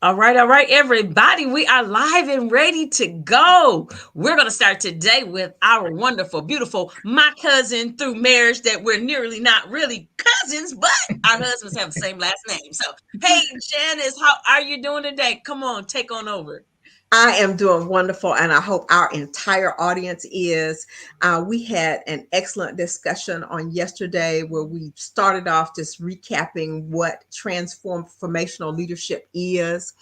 All right, everybody. We are live and ready to go. We're going to start today with our wonderful, beautiful, my cousin through marriage that we're nearly not really cousins, but our husbands have the same last name. So, hey, Janice, how are you doing today? Come on, take on over. I am doing wonderful, and I hope our entire audience is. We had an excellent discussion on yesterday where we started off just recapping what transformational leadership is.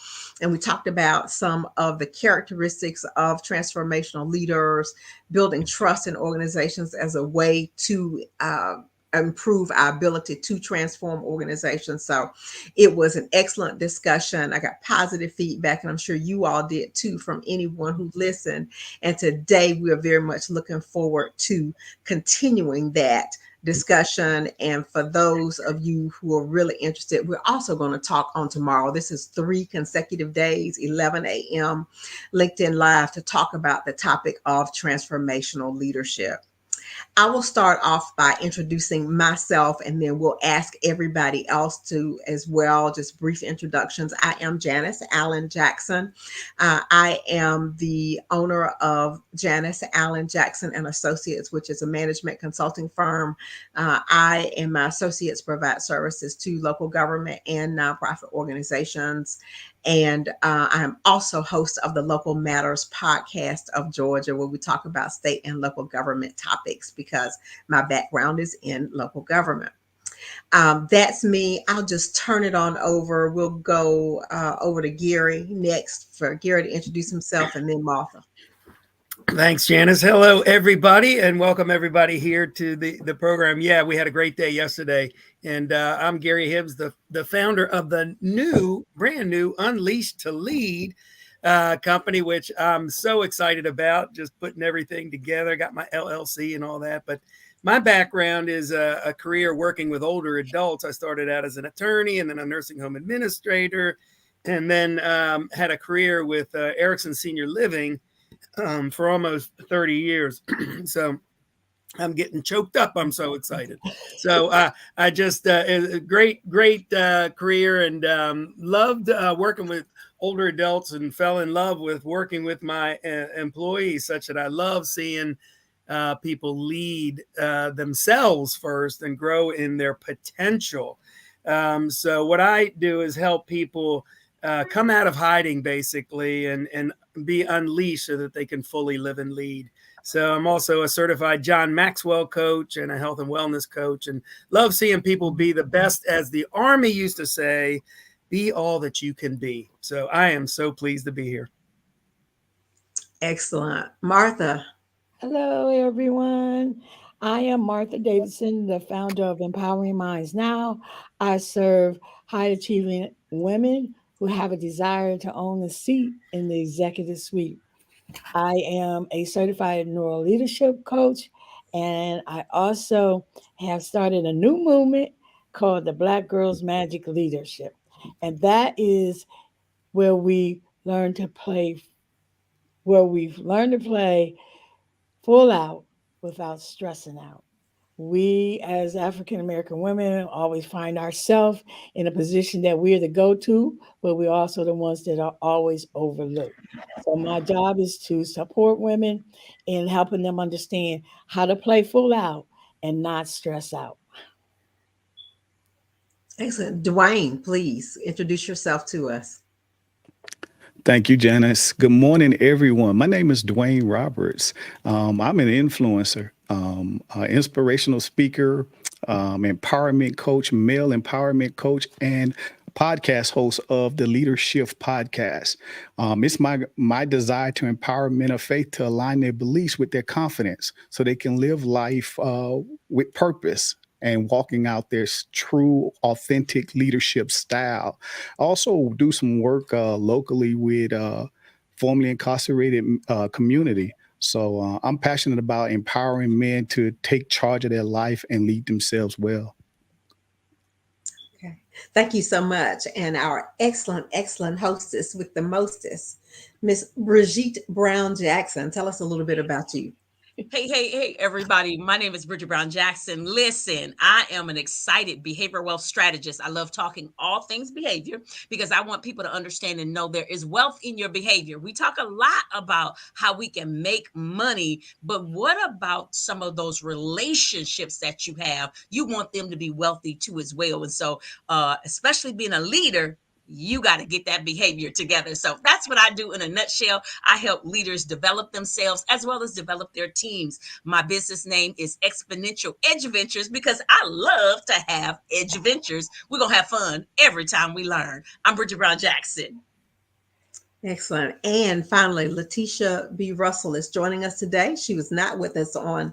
And we talked about some of the characteristics of transformational leaders, building trust in organizations as a way to improve our ability to transform organizations. So it was an excellent discussion. I got positive feedback, and I'm sure you all did too from anyone who listened. And today we are very much looking forward to continuing that discussion. And for those of you who are really interested, we're also going to talk on tomorrow. This is 3 consecutive days, 11 a.m. LinkedIn Live, to talk about the topic of transformational leadership. I will start off by introducing myself, and then we'll ask everybody else to as well, just brief introductions. I am Janice Allen Jackson. I am the owner of Janice Allen Jackson and Associates, which is a management consulting firm. I and my associates provide services to local government and nonprofit organizations. And I am also host of the Local Matters podcast of Georgia, where we talk about state and local government topics because my background is in local government. That's me. I'll just turn it on over. We'll go over to Gary next for Gary to introduce himself, and then Martha. Thanks, Janice. Hello, everybody, and welcome everybody here to the program. Yeah, we had a great day yesterday, and I'm Gary Hibbs, the founder of the brand new Unleashed to Lead company, which I'm so excited about, just putting everything together. Got my LLC and all that, but my background is a career working with older adults. I started out as an attorney and then a nursing home administrator, and then had a career with Erickson Senior Living for almost 30 years. So I'm getting choked up. I'm so excited. So I just a great career, and loved working with older adults, and fell in love with working with my employees, such that I love seeing people lead themselves first and grow in their potential. So what I do is help people come out of hiding, basically, and be unleashed so that they can fully live and lead. So I'm also a certified John Maxwell coach and a health and wellness coach, and love seeing people be the best, as the Army used to say, be all that you can be. So I am so pleased to be here. Excellent. Martha. Hello, everyone. I am Martha Davidson, the founder of Empowering Minds Now. I serve high achieving women who have a desire to own a seat in the executive suite. I am a certified neuro leadership coach, and I also have started a new movement called the Black Girls Magic Leadership. And that is where we learn to play, where we've learned to play full out without stressing out. We, as African American women, always find ourselves in a position that we're the go to, but we're also the ones that are always overlooked. So, my job is to support women in helping them understand how to play full out and not stress out. Excellent. Dwayne, please introduce yourself to us. Thank you, Janice. Good morning, everyone. My name is Dwayne Roberts. I'm an influencer, inspirational speaker, empowerment coach, male empowerment coach, and podcast host of the Leadership Podcast. It's my desire to empower men of faith to align their beliefs with their confidence so they can live life with purpose and walking out their true, authentic leadership style. I also do some work locally with formerly incarcerated community. So I'm passionate about empowering men to take charge of their life and lead themselves well. Okay. Thank you so much. And our excellent, excellent hostess with the mostest, Miss Brigitte Brown Jackson. Tell us a little bit about you. Hey, everybody. My name is Bridget Brown Jackson. Listen, I am an excited behavior wealth strategist. I love talking all things behavior because I want people to understand and know there is wealth in your behavior. We talk a lot about how we can make money, but what about some of those relationships that you have? You want them to be wealthy too, as well. And so, especially being a leader, you got to get that behavior together. So that's what I do in a nutshell. I help leaders develop themselves as well as develop their teams. My business name is Exponential Edge Ventures because I love to have edge ventures. We're going to have fun every time we learn. I'm Bridget Brown Jackson. Excellent. And finally, Letitia B. Russell is joining us today. She was not with us on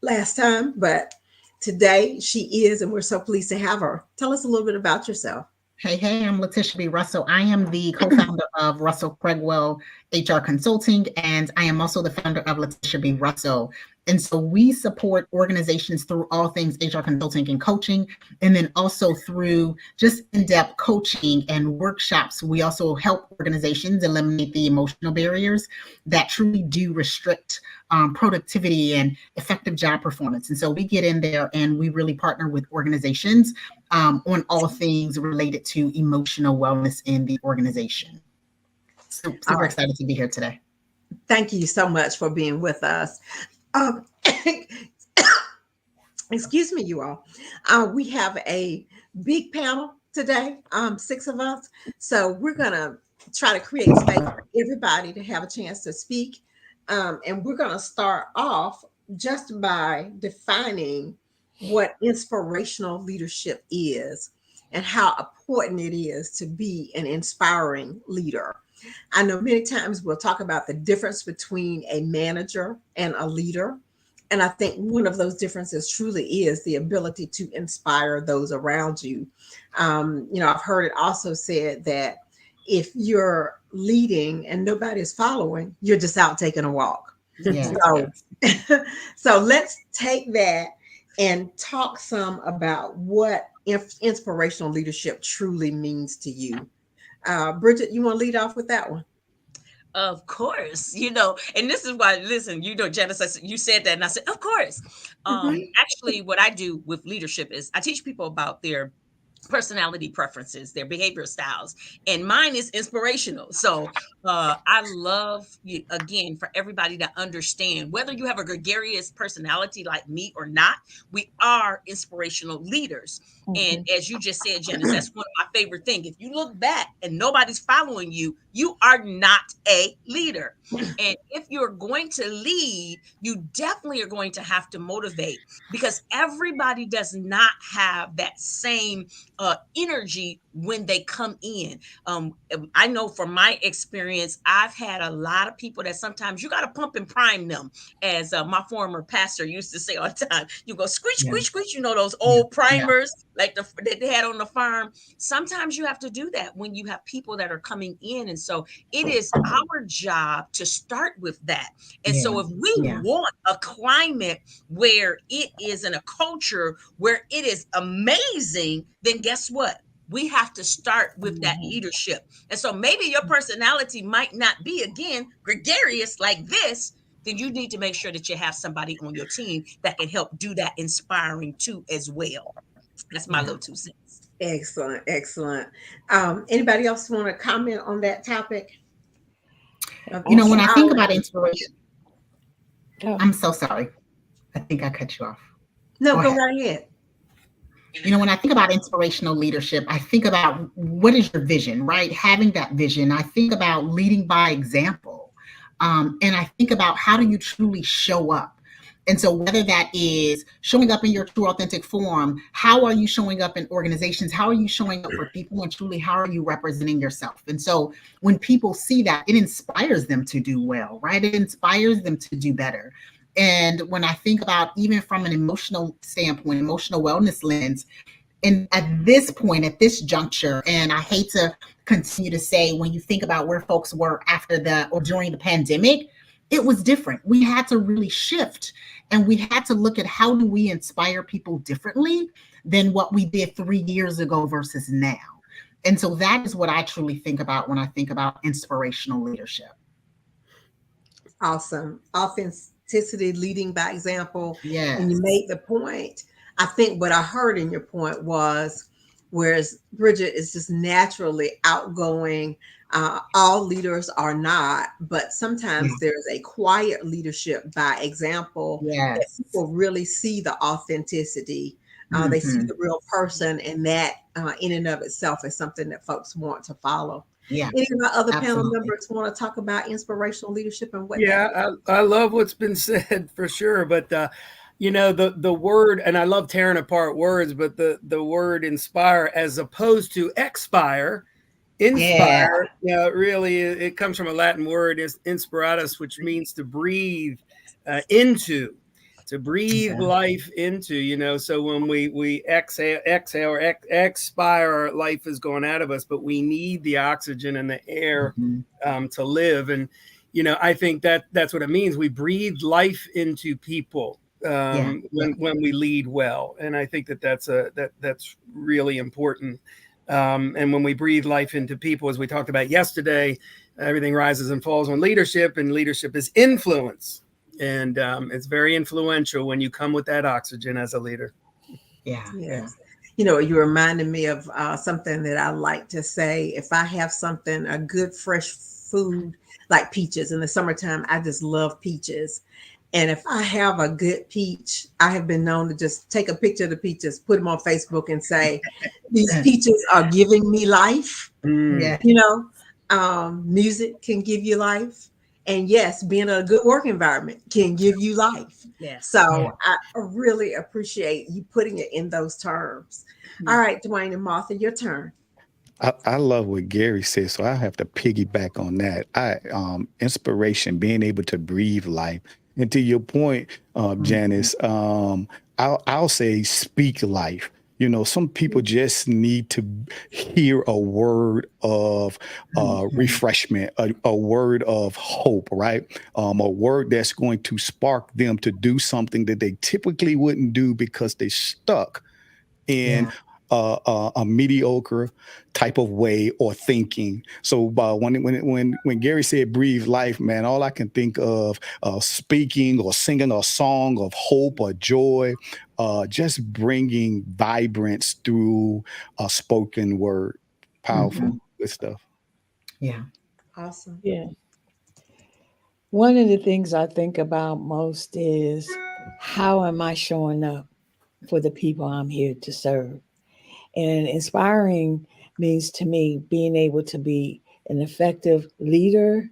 last time, but today she is, and we're so pleased to have her. Tell us a little bit about yourself. Hey, I'm Letitia B. Russell. I am the co-founder of Russell Craigwell HR Consulting, and I am also the founder of Letitia B. Russell. And so we support organizations through all things HR consulting and coaching, and then also through just in-depth coaching and workshops. We also help organizations eliminate the emotional barriers that truly do restrict productivity and effective job performance. And so we get in there and we really partner with organizations on all things related to emotional wellness in the organization. So super excited to be here today. Thank you so much for being with us. Um, excuse me, you all. We have a big panel today, 6 of us. So we're going to try to create space for everybody to have a chance to speak. And we're going to start off just by defining what inspirational leadership is and how important it is to be an inspiring leader. I know many times we'll talk about the difference between a manager and a leader. And I think one of those differences truly is the ability to inspire those around you. I've heard it also said that if you're leading and nobody's following, you're just out taking a walk. Yes, So, so let's take that and talk some about what inspirational leadership truly means to you. Bridget, you want to lead off with that one? Of course, and this is why, listen, Janice, you said that, and I said, of course. Actually, what I do with leadership is I teach people about their personality preferences, their behavior styles, and mine is inspirational. So I love you again for everybody to understand whether you have a gregarious personality like me or not, we are inspirational leaders. And as you just said, Janice, that's one of my favorite things. If you look back and nobody's following you, you are not a leader. And if you're going to lead, you definitely are going to have to motivate, because everybody does not have that same energy when they come in. I know from my experience, I've had a lot of people that sometimes you got to pump and prime them, as my former pastor used to say all the time. You go squeak, squeak, squeak. Those old primers like that they had on the farm. Sometimes you have to do that when you have people that are coming in, and so it is our job to start with that. And so if we want a climate where it is in a culture where it is amazing, then guess what? We have to start with that leadership. And so maybe your personality might not be, again, gregarious like this. Then you need to make sure that you have somebody on your team that can help do that inspiring too as well. That's my little 2 cents. Excellent. Anybody else want to comment on that topic? When I think about inspiration, I'm so sorry. I think I cut you off. No, go right ahead. When I think about inspirational leadership, I think about what is your vision, right? Having that vision. I think about leading by example. And I think about how do you truly show up? And so whether that is showing up in your true authentic form, how are you showing up in organizations? How are you showing up for people? And truly, how are you representing yourself? And so when people see that, it inspires them to do well, right? It inspires them to do better. And when I think about even from an emotional standpoint, emotional wellness lens, and at this point, at this juncture, and I hate to continue to say, when you think about where folks were after or during the pandemic, it was different. We had to really shift, and we had to look at how do we inspire people differently than what we did 3 years ago versus now. And so that is what I truly think about when I think about inspirational leadership. Awesome. authenticity, leading by example. And you Yes. made the point. I think what I heard in your point was, whereas Bridget is just naturally outgoing, all leaders are not, but Yeah. sometimes there's a quiet leadership by example that Yes. people really see the authenticity. They see Hmm. the real person, and that in and of itself is something that folks want to follow. Yeah. Any of my other panel Absolutely. members want to talk about inspirational leadership and what that is? Yeah, I love what's been said for sure. But the word, and I love tearing apart words, but the word inspire as opposed to expire, Yeah. inspire, really it comes from a Latin word is inspiratus, which means to breathe into, to breathe Yeah. life into. So when we exhale or expire, life is going out of us, but we need the oxygen and the air Hmm. to live. And I think that's what it means. We breathe life into people Yeah. Yeah. when we lead well, and I think that's really important. And when we breathe life into people, as we talked about yesterday, everything rises and falls on leadership, and leadership is influence. And it's very influential when you come with that oxygen as a leader. Yeah. Yeah. Yes. You reminded me of something that I like to say. If I have something, a good fresh food like peaches in the summertime, I just love peaches. And if I have a good peach, I have been known to just take a picture of the peaches, put them on Facebook, and say, "These peaches are giving me life." Mm. Yeah. You know, music can give you life. And yes, being in a good work environment can give you life. Yes. Yeah. So I really appreciate you putting it in those terms. All right, Dwayne and Martha, your turn. I love what Gary said, so I have to piggyback on that. Inspiration, being able to breathe life, and to your point, Mhm. Janice, I'll say speak life. Some people just need to hear a word of Mhm. refreshment, a word of hope, right? A word that's going to spark them to do something that they typically wouldn't do because they stuck in Yeah. a mediocre type of way or thinking. So when Gary said breathe life, man, all I can think of speaking or singing a song of hope or joy, just bringing vibrance through a spoken word. Powerful, Hmm. good stuff. Yeah. Awesome. Yeah. One of the things I think about most is how am I showing up for the people I'm here to serve? And inspiring means to me being able to be an effective leader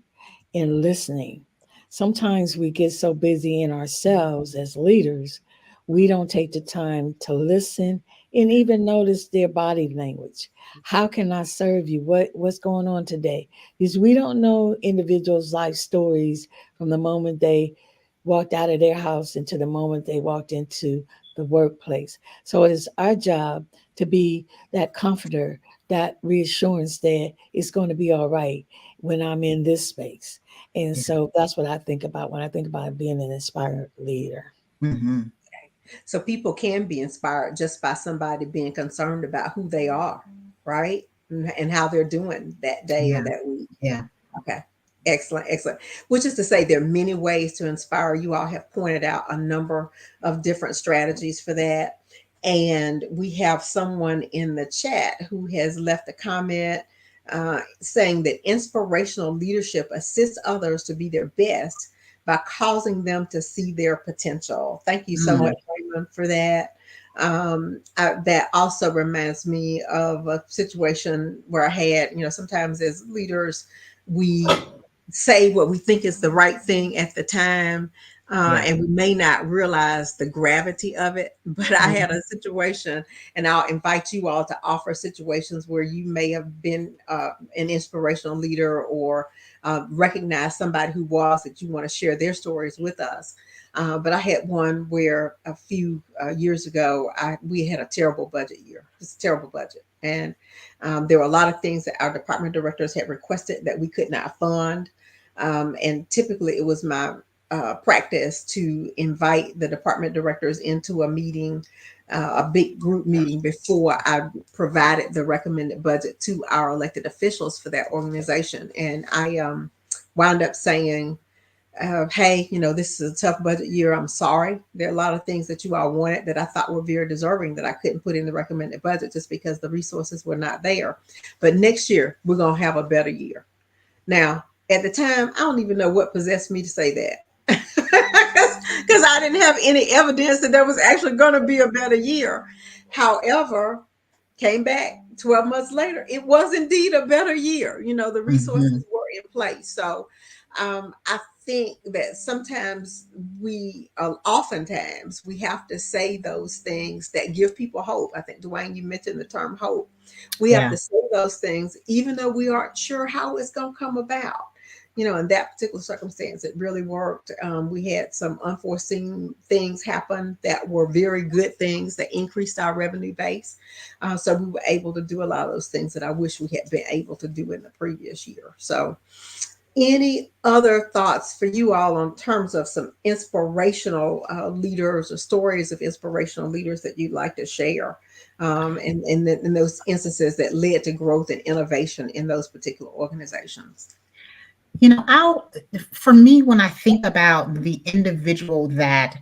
in listening. Sometimes we get so busy in ourselves as leaders, we don't take the time to listen and even notice their body language. How can I serve you? What's going on today? Because we don't know individuals' life stories from the moment they walked out of their house into the moment they walked into the workplace. So it is our job to be that comforter, that reassurance that it's going to be all right when I'm in this space. And Yeah. so that's what I think about when I think about being an inspired leader. Hmm. So people can be inspired just by somebody being concerned about who they are, right? And how they're doing that day or Yeah. that week. Yeah. Okay. Excellent, excellent. Which is to say, there are many ways to inspire. You all have pointed out a number of different strategies for that. And we have someone in the chat who has left a comment saying that inspirational leadership assists others to be their best by causing them to see their potential. Thank you so Mm. much, Raymond, for that. That also reminds me of a situation where I had, sometimes as leaders, we say what we think is the right thing at the time, Yeah. and we may not realize the gravity of it. But I had Mhm. a situation, and I'll invite you all to offer situations where you may have been an inspirational leader or recognize somebody who was that you want to share their stories with us. But I had one where a few years ago, we had a terrible budget year, just a terrible budget. And there were a lot of things that our department directors had requested that we could not fund. And typically it was my practice to invite the department directors into a meeting, a big group meeting, before I provided the recommended budget to our elected officials for that organization. And I wound up saying, hey, this is a tough budget year. I'm sorry. There are a lot of things that you all wanted that I thought were very deserving that I couldn't put in the recommended budget just because the resources were not there. But next year, we're going to have a better year. Now, at the time, I don't even know what possessed me to say that. Because I didn't have any evidence that there was actually going to be a better year. However, came back 12 months later, it was indeed a better year. The resources Mhm. were in place. So I think that sometimes oftentimes, we have to say those things that give people hope. I think, Dwayne, you mentioned the term hope. We have Yeah. to say those things, even though we aren't sure how it's going to come about. In that particular circumstance, it really worked. We had some unforeseen things happen that were very good things that increased our revenue base. So we were able to do a lot of those things that I wish we had been able to do in the previous year. So, any other thoughts for you all on terms of some inspirational leaders or stories of inspirational leaders that you'd like to share, in those instances that led to growth and innovation in those particular organizations? I'll for me, when I think about the individual that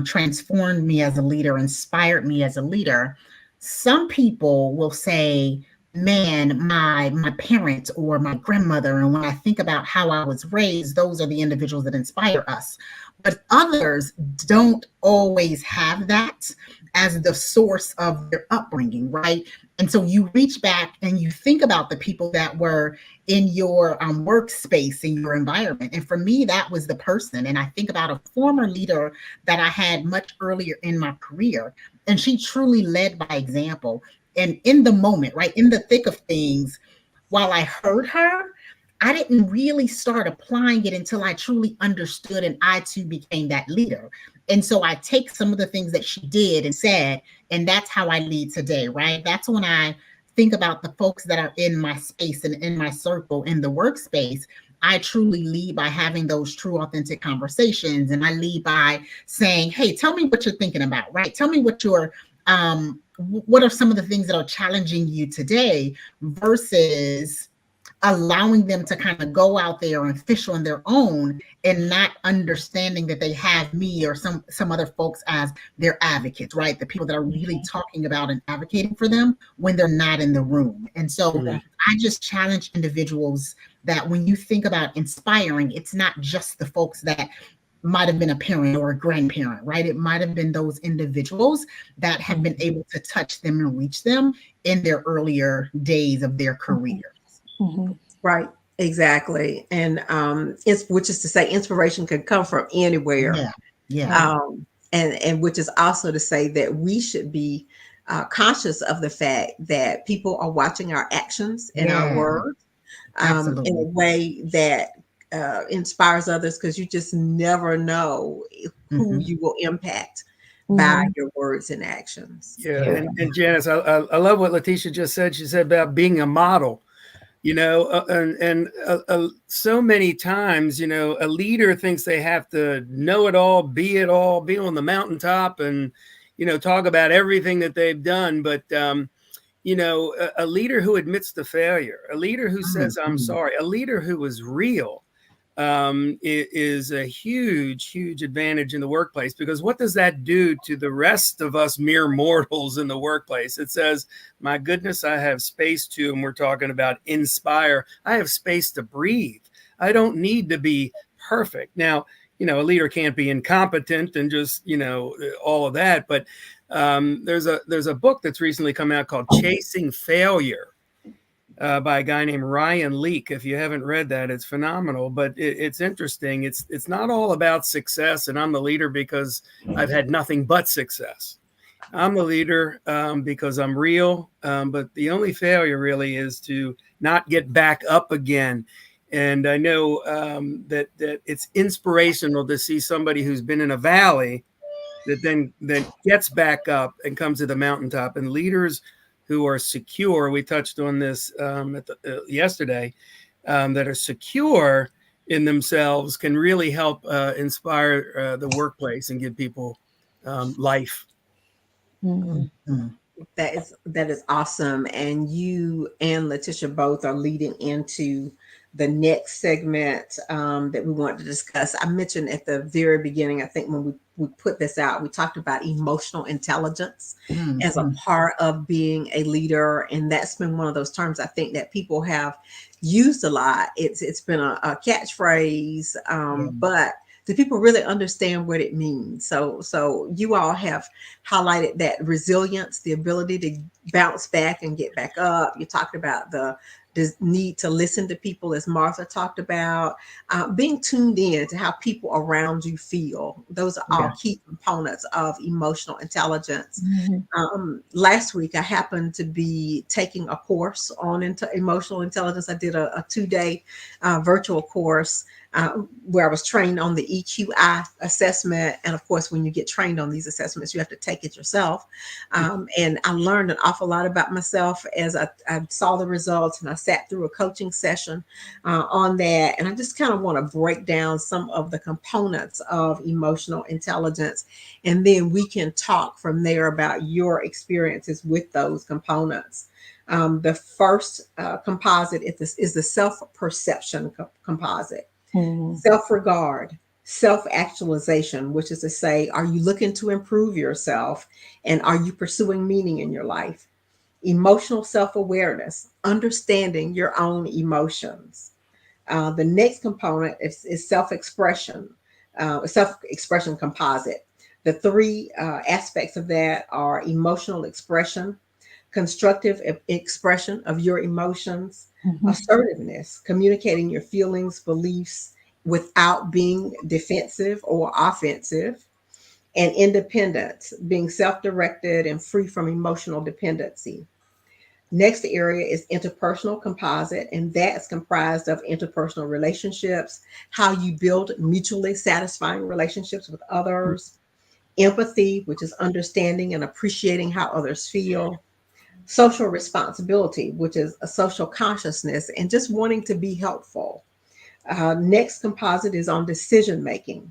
transformed me as a leader, inspired me as a leader, some people will say, "Man, my parents or my grandmother." And when I think about how I was raised, those are the individuals that inspire us. But others don't always have that as the source of their upbringing, right? And so you reach back and you think about the people that were in your workspace, in your environment. And for me, that was the person. And I think about a former leader that I had much earlier in my career, and she truly led by example. And in the moment, right, in the thick of things, while I heard her, I didn't really start applying it until I truly understood and I too became that leader. And so I take some of the things that she did and said, and that's how I lead today, right? That's when I think about the folks that are in my space and in my circle in the workspace. I truly lead by having those true, authentic conversations. And I lead by saying, hey, tell me what you're thinking about, right? Tell me what are some of the things that are challenging you today versus allowing them to kind of go out there and fish on their own and not understanding that they have me or some other folks as their advocates, right? The people that are really talking about and advocating for them when they're not in the room. And so Yeah. I just challenge individuals that when you think about inspiring, it's not just the folks that might have been a parent or a grandparent, right? It might have been those individuals that have been able to touch them and reach them in their earlier days of their career. Mhm. Right. Exactly. And it's which is to say, inspiration can come from anywhere. Yeah. Yeah. Right. And which is also to say that we should be conscious of the fact that people are watching our actions and our Yeah. words, in Absolutely. a way that inspires others, because you just never know who Mhm. you will impact by Mhm. your words and actions. Yeah, Yeah. and Janice, I love what Letitia just said. She said about being a model. So many times, a leader thinks they have to know it all, be on the mountaintop, and talk about everything that they've done. But a leader who admits to failure, a leader who says I'm Mhm. sorry, a leader who is real, is a huge, huge advantage in the workplace. Because what does that do to the rest of us mere mortals in the workplace? It says, my goodness, I have space to, and we're talking about inspire, I have space to breathe. I don't need to be perfect. Now, a leader can't be incompetent and just, all of that. But there's a book that's recently come out called Chasing Failure, by a guy named Ryan Leake. If you haven't read that, it's phenomenal. But it's interesting. It's not all about success, and I'm the leader because I've had nothing but success. I'm the leader because I'm real. But the only failure really is to not get back up again. And I know that it's inspirational to see somebody who's been in a valley that gets back up and comes to the mountaintop. And leaders who are secure, we touched on this yesterday, that are secure in themselves can really help inspire the workplace and give people life. Mhm. Mhm. That is awesome. And you and Letitia both are leading into the next segment that we want to discuss. I mentioned at the very beginning, I think when we put this out, we talked about emotional intelligence as a Mm-hmm. part of being a leader. And that's been one of those terms I think that people have used a lot. It's been a catchphrase, Yeah. but do people really understand what it means? So you all have highlighted that resilience, the ability to bounce back and get back up. You talked about the need to listen to people, as Martha talked about, being tuned in to how people around you feel. Those are Yeah. all key components of emotional intelligence. Mhm. Last week, I happened to be taking a course on emotional intelligence. I did a 2 day virtual course where I was trained on the EQI assessment. And of course, when you get trained on these assessments, you have to take it yourself. And I learned an awful lot about myself as I saw the results, and I sat through a coaching session on that. And I just kind of want to break down some of the components of emotional intelligence. And then we can talk from there about your experiences with those components. The first composite is the self perception composite. Mhm. Self regard, self actualization, which is to say, are you looking to improve yourself and are you pursuing meaning in your life? Emotional self awareness, understanding your own emotions. The next component is self expression composite. The three aspects of that are emotional expression, constructive expression of your emotions, Mhm. assertiveness, communicating your feelings, beliefs without being defensive or offensive, and independence, being self directed and free from emotional dependency. Next area is interpersonal composite, and that's comprised of interpersonal relationships, how you build mutually satisfying relationships with others, empathy, which is understanding and appreciating how others feel, social responsibility, which is a social consciousness and just wanting to be helpful. Next composite is on decision making.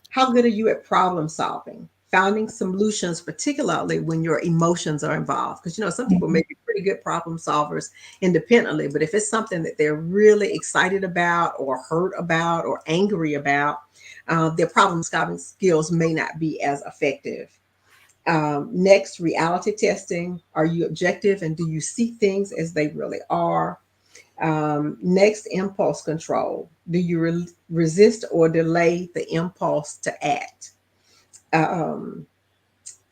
How good are you at problem solving? Finding solutions, particularly when your emotions are involved. Because, some people may Mhm. be pretty good problem solvers independently, but if it's something that they're really excited about, or hurt about, or angry about, their problem solving skills may not be as effective. Next, reality testing. Are you objective and do you see things as they really are? Next, impulse control. Do you resist or delay the impulse to act? Um,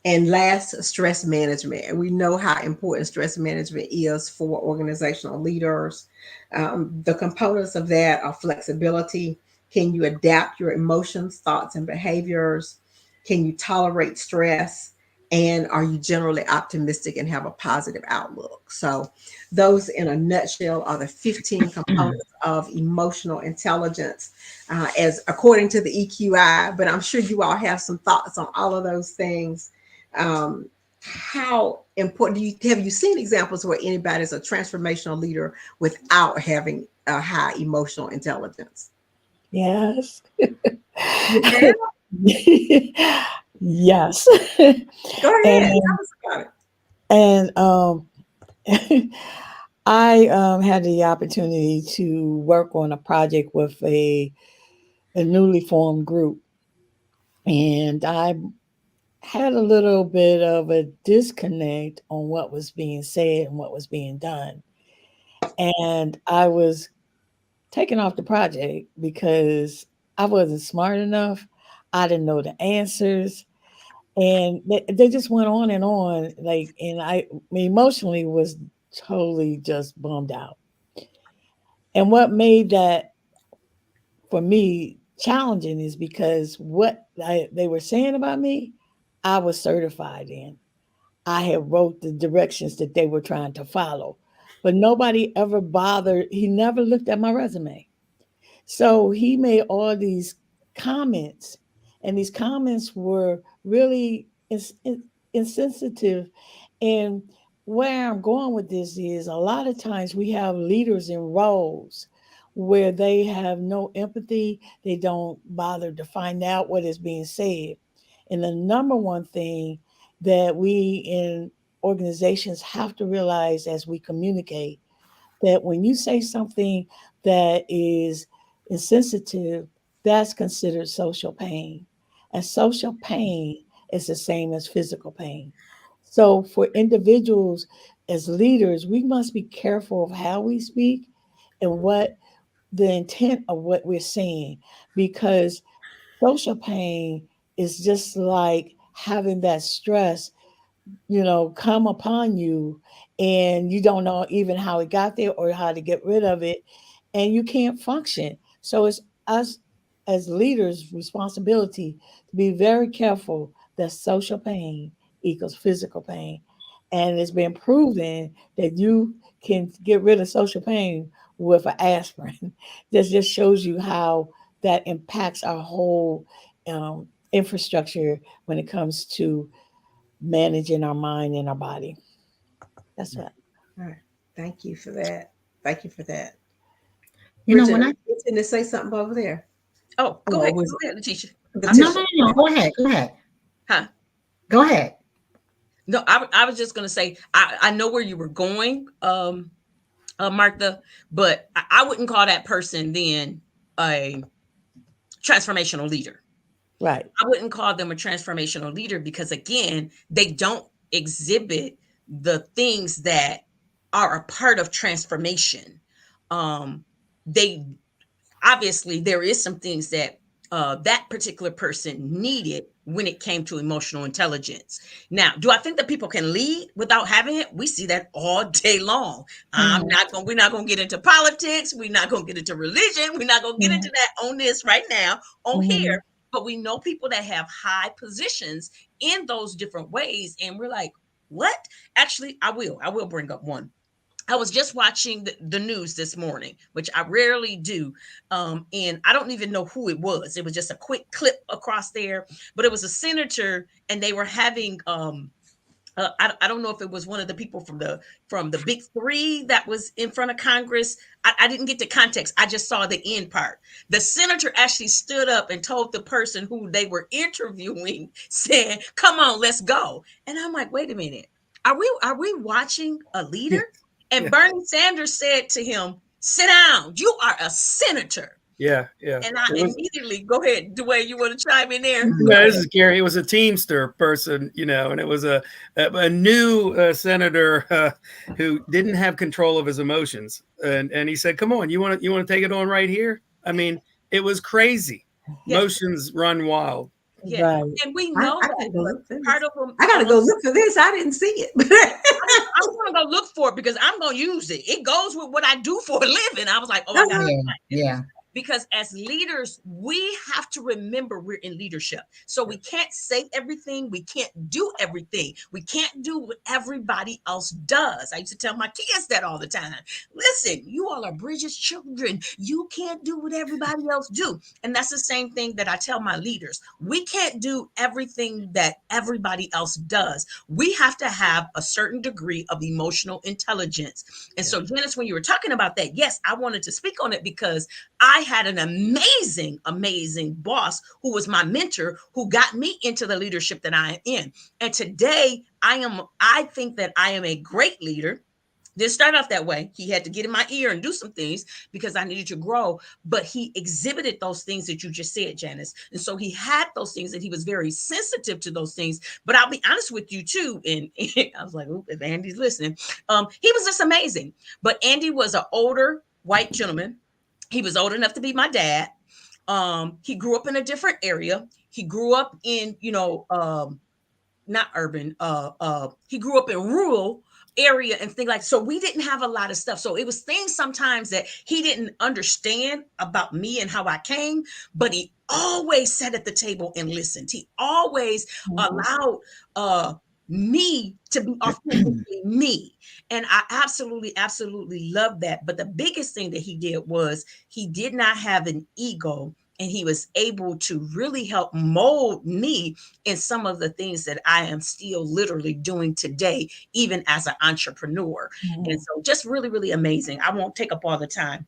and last, stress management. And we know how important stress management is for organizational leaders. The components of that are flexibility. Can you adapt your emotions, thoughts, and behaviors? Can you tolerate stress? And are you generally optimistic and have a positive outlook? So, those in a nutshell are the 15 components of emotional intelligence, as according to the EQI. But I'm sure you all have some thoughts on all of those things. How important have you seen examples where anybody's a transformational leader without having a high emotional intelligence? Yes. You have? Yes. Go ahead, and tell us about it. and I had the opportunity to work on a project with a newly formed group, and I had a little bit of a disconnect on what was being said and what was being done. And I was taken off the project because I wasn't smart enough. I didn't know the answers. And they just went on and on. Like, and I emotionally was totally just bummed out. And what made that for me challenging is because they were saying about me, I was certified in. I had wrote the directions that they were trying to follow. But nobody ever bothered, he never looked at my resume. So he made all these comments, and these comments were really insensitive. And where I'm going with this is a lot of times we have leaders in roles where they have no empathy, they don't bother to find out what is being said. And the number one thing that we in organizations have to realize as we communicate, that when you say something that is insensitive, that's considered social pain. And social pain is the same as physical pain. So for individuals as leaders, we must be careful of how we speak and what the intent of what we're saying, because social pain is just like having that stress, come upon you, and you don't know even how it got there or how to get rid of it, and you can't function. So it's us as leaders' responsibility to be very careful that social pain equals physical pain. And it's been proven that you can get rid of social pain with an aspirin. This just shows you how that impacts our whole infrastructure when it comes to managing our mind and our body. That's what. All right. Thank you for that. Thank you for that. When Bridget, are I you going to say something over there? Oh, go Oh, ahead. was Go ahead, Letitia. no, Letitia? no, no, go ahead, go ahead, Huh? go ahead. No, I was just gonna say I know where you were going, Martha, but I wouldn't call that person then a transformational leader. Right. I wouldn't call them a transformational leader because again, they don't exhibit the things that are a part of transformation. They obviously there is some things that that particular person needed when it came to emotional intelligence. Now, do I think that people can lead without having it? We see that all day long. Mhm. We're not gonna get into politics. We're not gonna get into religion. We're not gonna get into Mhm. that on this right now on Mhm. here. But we know people that have high positions in those different ways, and we're like, what? Actually, I will bring up one. I was just watching the news this morning, which I rarely do. And I don't even know who it was. It was just a quick clip across there, but it was a senator, and they were having I don't know if it was one of the people from the big three that was in front of Congress. I didn't get the context. I just saw the end part. The senator actually stood up and told the person who they were interviewing, saying, "Come on, let's go." And I'm like, wait a minute. Are we watching a leader? Yeah. And Yeah. Bernie Sanders said to him, "Sit down. You are a senator." Yeah. Yeah. And I It was. immediately go ahead, Dwayne. You want to chime in there? Go No, this ahead. is Gary. It was a Teamster person, and it was a new senator who didn't have control of his emotions, and he said, "Come on, you want to take it on right here?" I mean, it was crazy. Yes, Emotions run wild. yes. Right. And we I know gotta that, go but look for part this. of them, I gotta go look for this. I didn't see it. I'm gonna go look for it because I'm gonna use it. It goes with what I do for a living. I was like, oh, I gotta Uh-huh. Yeah, find this. yeah. Because as leaders, we have to remember we're in leadership. So we can't say everything. We can't do everything. We can't do what everybody else does. I used to tell my kids that all the time. Listen, you all are Bridget's children. You can't do what everybody else do. And that's the same thing that I tell my leaders. We can't do everything that everybody else does. We have to have a certain degree of emotional intelligence. And Yeah. so, Janice, when you were talking about that, yes, I wanted to speak on it because I had an amazing, amazing boss who was my mentor, who got me into the leadership that I am in. And today I think that I am a great leader. Didn't start off that way. He had to get in my ear and do some things because I needed to grow. But he exhibited those things that you just said, Janice. And so he had those things and he was very sensitive to those things. But I'll be honest with you too. And I was like, if Andy's listening, he was just amazing. But Andy was an older white gentleman. He was old enough to be my dad. He grew up in a different area. He grew up in, not urban, he grew up in rural area and things like, so we didn't have a lot of stuff. So it was things sometimes that he didn't understand about me and how I came, but he always sat at the table and listened. He always Mhm. allowed me to be authentically me. And I absolutely, absolutely love that. But the biggest thing that he did was he did not have an ego, and he was able to really help mold me in some of the things that I am still literally doing today, even as an entrepreneur. And Mhm. so just really, really amazing. I won't take up all the time.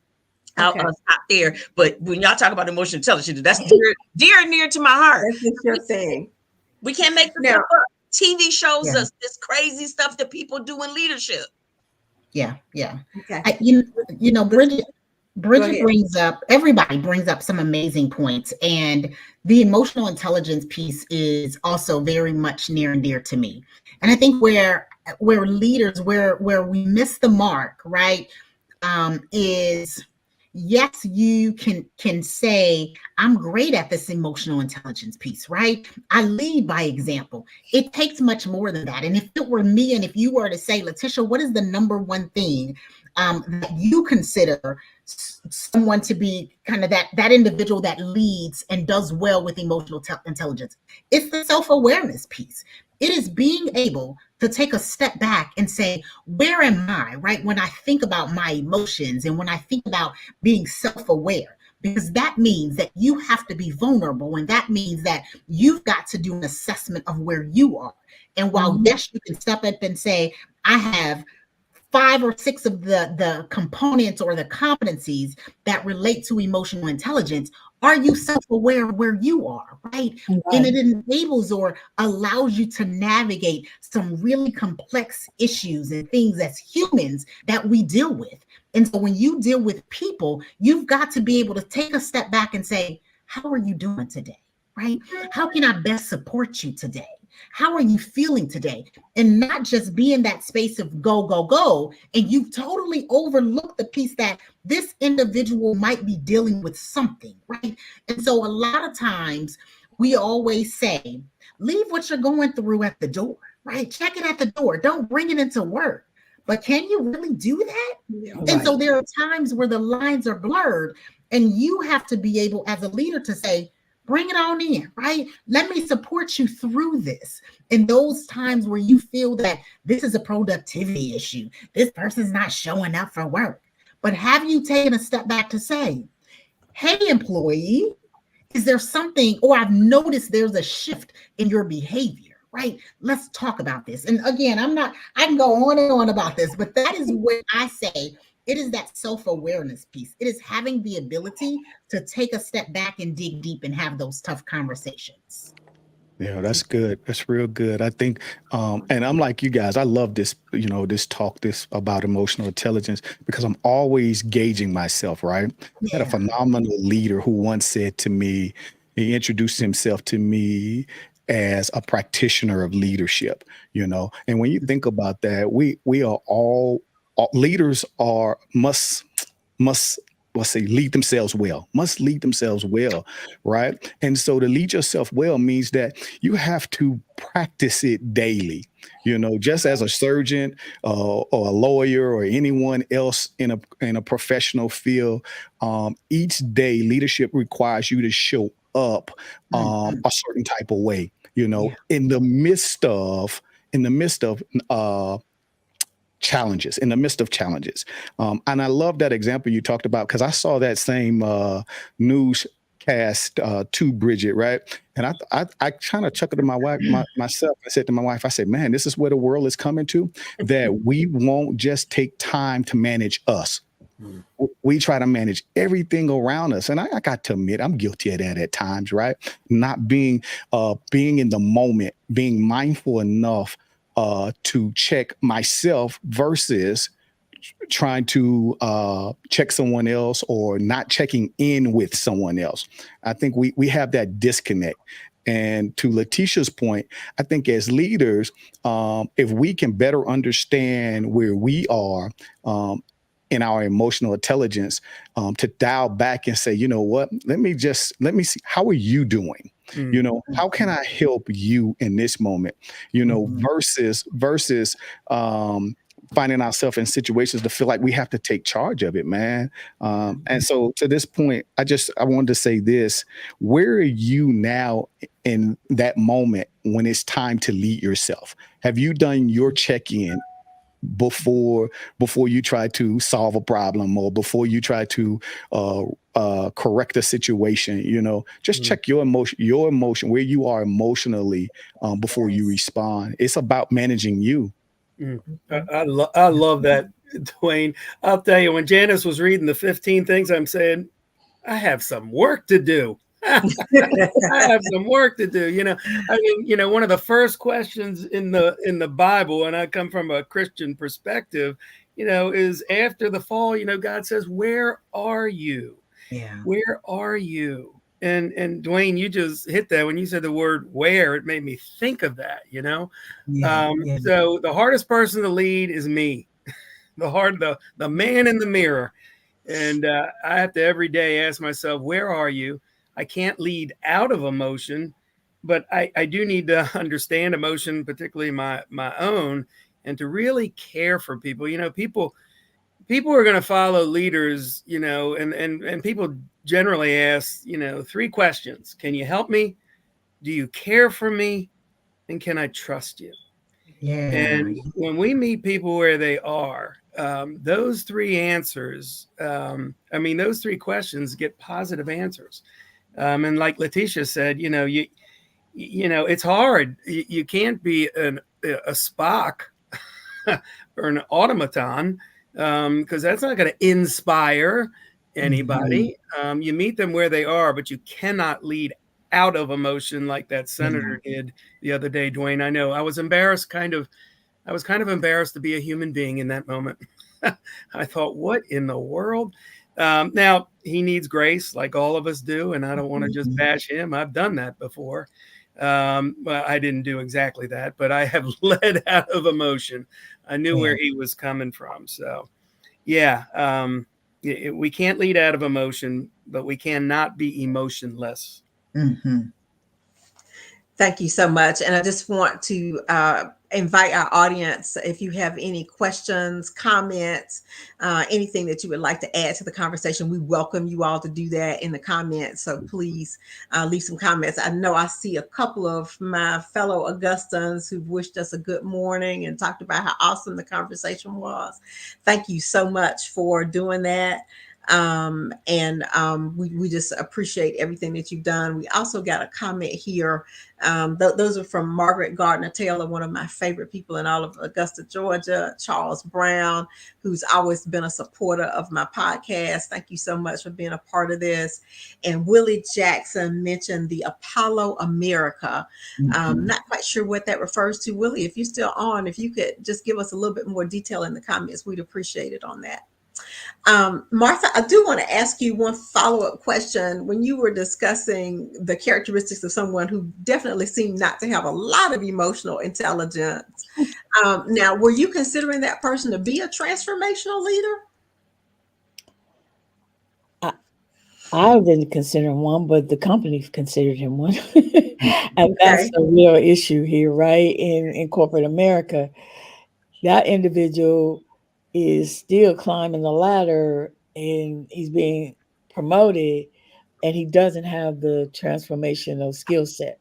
I'll Okay. stop there. But when y'all talk about emotional intelligence, that's dear, dear and near to my heart. That's just your thing. We can't make this Now, stuff up. TV shows Yeah. us this crazy stuff that people do in leadership. Yeah, yeah. Okay. I, you, you know, Let's go Bridget ahead. brings up, everybody brings up some amazing points. And the emotional intelligence piece is also very much near and dear to me. And I think where leaders, where we miss the mark, right, is yes, you can say, I'm great at this emotional intelligence piece, right? I lead by example. It takes much more than that. And if it were me, and if you were to say, Letitia, what is the number one thing that you consider someone to be kind of that individual that leads and does well with emotional intelligence? It's the self-awareness piece. It is being able to take a step back and say, where am I, right? When I think about my emotions and when I think about being self-aware, because that means that you have to be vulnerable, and that means that you've got to do an assessment of where you are. And while Mhm. yes, you can step up and say, I have 5 or 6 of the components or the competencies that relate to emotional intelligence, are you self-aware of where you are, right? And Right. it enables or allows you to navigate some really complex issues and things as humans that we deal with. And so when you deal with people, you've got to be able to take a step back and say, how are you doing today, right? How can I best support you today? How are you feeling today? And not just be in that space of go, go, go. And you've totally overlooked the piece that this individual might be dealing with something, right? And so a lot of times we always say, leave what you're going through at the door, right? Check it at the door. Don't bring it into work. But can you really do that? Yeah. And Right. so there are times where the lines are blurred, and you have to be able, as a leader, to say, bring it on in, right? Let me support you through this. In those times where you feel that this is a productivity issue, this person's not showing up for work. But have you taken a step back to say, hey, employee, is there something, or I've noticed there's a shift in your behavior, right? Let's talk about this. And again, I can go on and on about this, but that is what I say. It is that self-awareness piece. It is having the ability to take a step back and dig deep and have those tough conversations. Yeah, that's good. That's real good. I think, and I'm like you guys. I love this, this talk, this about emotional intelligence, because I'm always gauging myself. Right. I had a Yeah. phenomenal leader who once said to me, he introduced himself to me as a practitioner of leadership. And when you think about that, we are all leaders are must let's say lead themselves well, must lead themselves well, right? And so to lead yourself well means that you have to practice it daily. Just as a surgeon or a lawyer or anyone else in a professional field, each day leadership requires you to show up Mhm. a certain type of way. Yeah. In the midst of challenges, in the midst of challenges. And I love that example you talked about, because I saw that same newscast to Bridget, right? And I kind of chuckled to my wife, myself. I said to my wife, I said, man, this is where the world is coming to, that we won't just take time to manage us. We try to manage everything around us. And I got to admit, I'm guilty of that at times, right? Not being in the moment, being mindful enough to check myself versus trying to check someone else, or not checking in with someone else. I think we have that disconnect. And to Letitia's point, I think as leaders, if we can better understand where we are in our emotional intelligence, to dial back and say, you know what, let me see, how are you doing? Mm. How can I help you in this moment? Mhm. Versus finding ourselves in situations to feel like we have to take charge of it, man. And so to this point, I wanted to say this: where are you now in that moment when it's time to lead yourself? Have you done your check-in before you try to solve a problem, or before you try to correct a situation? Just Mm. check your emotion, where you are emotionally, before you respond. It's about managing you. Mm. Mhm. I love that, Dwayne. I'll tell you, when Janice was reading the 15 things, I'm saying, I have some work to do. I have some work to do. I mean, one of the first questions in the Bible, and I come from a Christian perspective, is after the fall, God says, where are you? Yeah. Where are you? And Dwayne, you just hit that when you said the word where. It made me think of that. Yeah. Yeah. So the hardest person to lead is me, the man in the mirror. And I have to every day ask myself, where are you? I can't lead out of emotion, but I do need to understand emotion, particularly my own, and to really care for people. People are going to follow leaders, and people generally ask, three questions. Can you help me? Do you care for me? And can I trust you? Yeah. And when we meet people where they are, those three answers, those three questions get positive answers. And like Letitia said, it's hard. You can't be a Spock or an automaton, because that's not going to inspire Mhm. anybody. You meet them where they are, but you cannot lead out of emotion like that Yeah. senator did the other day, Dwayne. I know I was embarrassed, I was kind of embarrassed to be a human being in that moment. I thought, what in the world? Now, he needs grace like all of us do, and I don't want to just Mhm. bash him. I've done that before. Well, I didn't do exactly that, but I have led out of emotion. I knew Yeah. where he was coming from. So, yeah, we can't lead out of emotion, but we cannot be emotionless. Mhm. Thank you so much. And I just want to invite our audience, if you have any questions, comments, anything that you would like to add to the conversation, we welcome you all to do that in the comments. So please leave some comments. I know I see a couple of my fellow Augustans who've wished us a good morning and talked about how awesome the conversation was. Thank you so much for doing that. We just appreciate everything that you've done. We also got a comment here. Those are from Margaret Gardner Taylor, one of my favorite people in all of Augusta, Georgia. Charles Brown, who's always been a supporter of my podcast. Thank you so much for being a part of this. And Willie Jackson mentioned the Apollo America. Mhm. Not quite sure what that refers to. Willie, if you're still on, if you could just give us a little bit more detail in the comments, we'd appreciate it on that. Martha, I do want to ask you one follow up question. When you were discussing the characteristics of someone who definitely seemed not to have a lot of emotional intelligence, now, were you considering that person to be a transformational leader? I, I didn't consider him one, but the company considered him one. And that's Okay. a real issue here, right? In corporate America, that individual is still climbing the ladder and he's being promoted and he doesn't have the transformational skill set.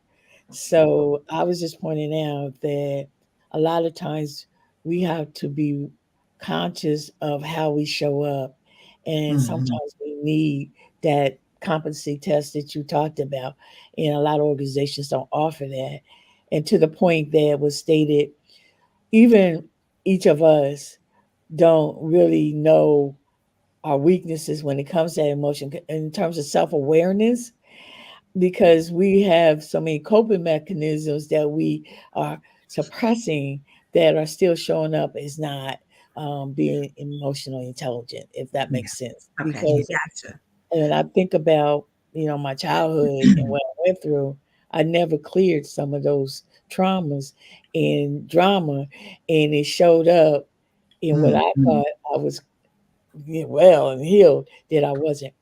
So I was just pointing out that a lot of times we have to be conscious of how we show up. And Mhm. sometimes we need that competency test that you talked about. And a lot of organizations don't offer that. And to the point that was stated, even each of us don't really know our weaknesses when it comes to that emotion in terms of self-awareness, because we have so many coping mechanisms that we are suppressing that are still showing up as not being emotionally intelligent, if that Yeah. makes sense. Okay. Yeah. Because Gotcha. when I think about, my childhood and what I went through, I never cleared some of those traumas and drama, and it showed up in what I Mhm. thought I was well and healed that I wasn't.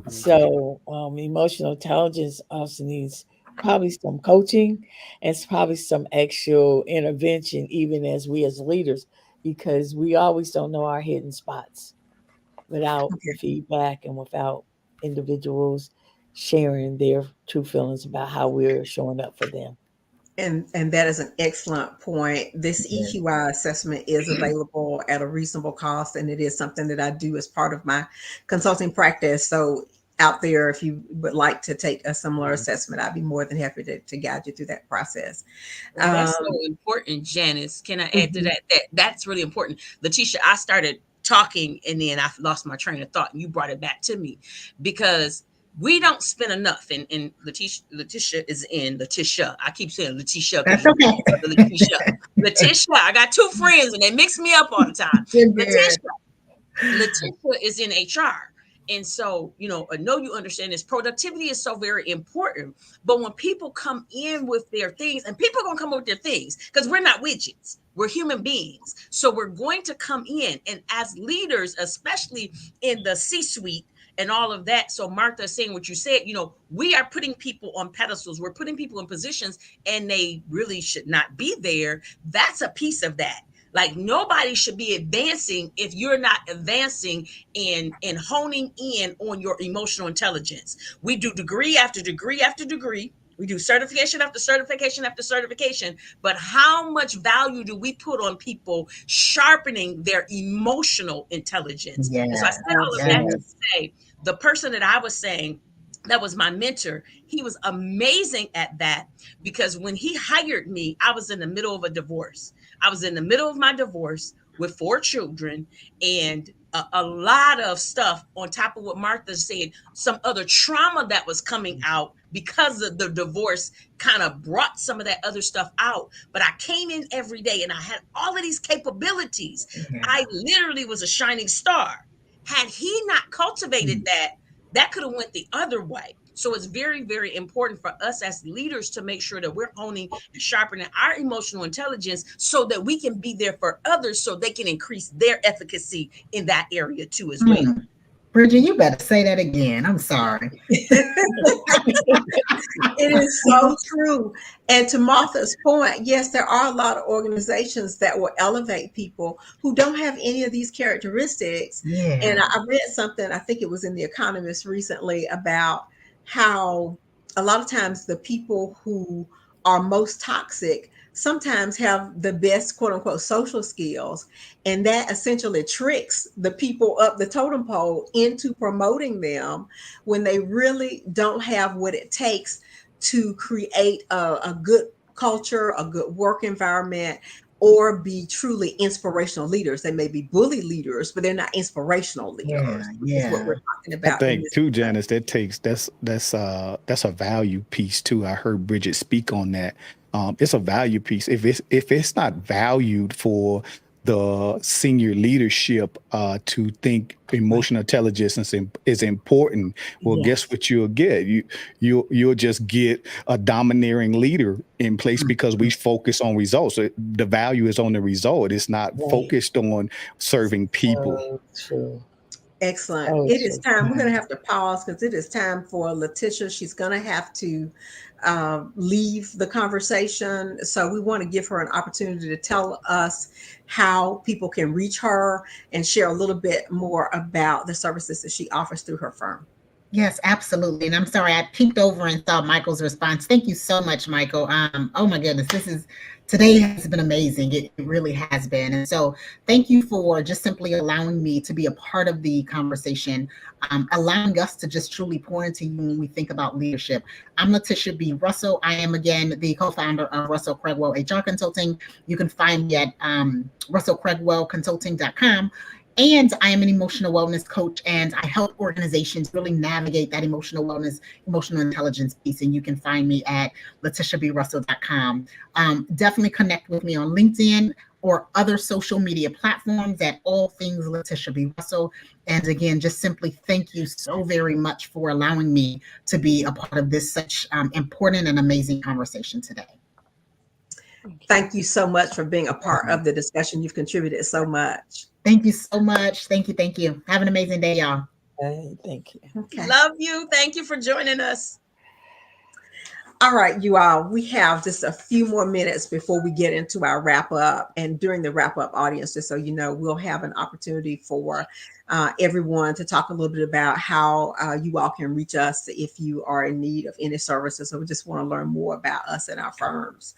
So, emotional intelligence also needs probably some coaching and probably some actual intervention, even as we as leaders, because we always don't know our hidden spots without the feedback and without individuals sharing their true feelings about how we're showing up for them. And that is an excellent point. This Yeah. EQI assessment is available at a reasonable cost, and it is something that I do as part of my consulting practice. So, out there, if you would like to take a similar assessment, I'd be more than happy to guide you through that process. Well, that's so Um, important, Janice. Can I add to mhm. that's really important. Letitia, I started talking and then I lost my train of thought and you brought it back to me because we don't spend enough. And Letitia is in Letitia. I keep saying Letitia because That's you know okay. Letitia. Letitia. I got two friends and they mix me up all the time. You're good. Letitia. Letitia is in HR. And so, I know you understand this. Productivity is so very important. But when people come in with their things, and people are going to come up with their things because we're not widgets, we're human beings. So we're going to come in. And as leaders, especially in the C suite and all of that. So, Martha, saying what you said, we are putting people on pedestals, we're putting people in positions, and they really should not be there. That's a piece of that. Like nobody should be advancing if you're not advancing and honing in on your emotional intelligence. We do degree after degree after degree. We do certification after certification after certification. But how much value do we put on people sharpening their emotional intelligence? And so I Yes, said all of that to yes. say the person that I was saying that was my mentor, he was amazing at that because when he hired me, I was in the middle of a divorce. I was in the middle of my divorce with 4 children and a lot of stuff on top of what Martha said, some other trauma that was coming out because of the divorce kind of brought some of that other stuff out. But I came in every day and I had all of these capabilities. Yeah. I literally was a shining star. Had he not cultivated that, that could have went the other way. So it's very, very important for us as leaders to make sure that we're honing and sharpening our emotional intelligence so that we can be there for others so they can increase their efficacy in that area too as well. Mm. Bridget, you better say that again. I'm sorry. It is so true. And to Martha's point, yes, there are a lot of organizations that will elevate people who don't have any of these characteristics. And Yeah. I read something, I think it was in The Economist recently, about how a lot of times the people who are most toxic sometimes have the best quote unquote social skills. And that essentially tricks the people up the totem pole into promoting them when they really don't have what it takes to create a good culture, a good work environment, or be truly inspirational leaders. They may be bully leaders, but they're not inspirational Yeah. leaders, which is what Yeah. we're talking I about in think this. too, Janice, that's a value piece too. I heard Bridget speak on that. It's a value piece. If it's not valued for the senior leadership to think Right. emotional intelligence is important, well, guess Yes. what you'll get? You'll just get a domineering leader in place because we focus on results. The value is on the result. It's not Right. focused on serving people. So true. Excellent. So It is true. time. We're going to have to pause because it is time for Letitia. She's going to have to leave the conversation. So we want to give her an opportunity to tell us how people can reach her and share a little bit more about the services that she offers through her firm. Yes, absolutely. And I'm sorry, I peeked over and saw Michael's response. Thank you so much, Michael. Oh my goodness, today has been amazing. It really has been. And so thank you for just simply allowing me to be a part of the conversation, allowing us to just truly pour into you when we think about leadership. I'm Letitia B. Russell. I am again the co-founder of Russell Craigwell HR Consulting. You can find me at russellcraigwellconsulting.com. And I am an emotional wellness coach, and I help organizations really navigate that emotional wellness, emotional intelligence piece. And you can find me at letitiaBrussell.com. Definitely connect with me on LinkedIn or other social media platforms at all things Letitia B. Russell. And again, just simply thank you so very much for allowing me to be a part of this such important and amazing conversation today. Thank you. Thank you so much for being a part of the discussion. You've contributed so much. Thank you so much. Thank you. Thank you. Have an amazing day, y'all. Thank you. Okay. Love you. Thank you for joining us. All right, you all, we have just a few more minutes before we get into our wrap up. And during the wrap up, audience, just so you know, we'll have an opportunity for everyone to talk a little bit about how you all can reach us if you are in need of any services. So we just want to learn more about us and our firms.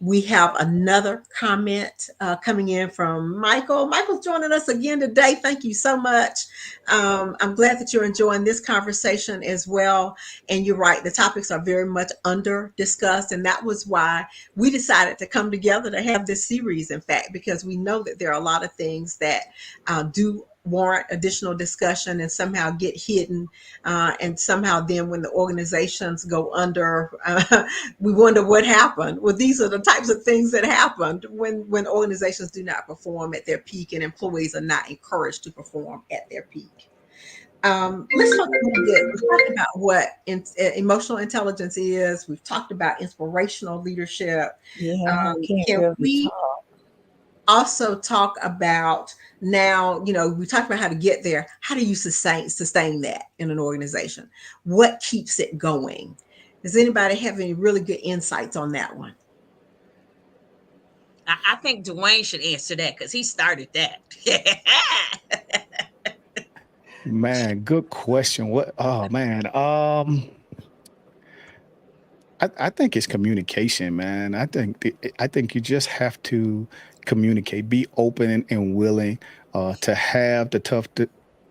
We have another comment coming in from Michael. Michael's joining us again today. Thank you so much. I'm glad that you're enjoying this conversation as well. And you're right, the topics are very much under discussed. And that was why we decided to come together to have this series, in fact, because we know that there are a lot of things that do warrant additional discussion and somehow get hidden. And somehow then when the organizations go under, we wonder what happened. Well, these are the types of things that happened when organizations do not perform at their peak and employees are not encouraged to perform at their peak. Let's talk a little bit. We've talked about what emotional intelligence is. We've talked about inspirational leadership. Yeah, I can't Can really we talk. also talk about now, we talked about how to get there. How do you sustain that in an organization? What keeps it going? Does anybody have any really good insights on that one? I think Dwayne should answer that because he started that. Man, good question. What? Oh man. I think it's communication, man. I think you just have to communicate, be open and willing to have the tough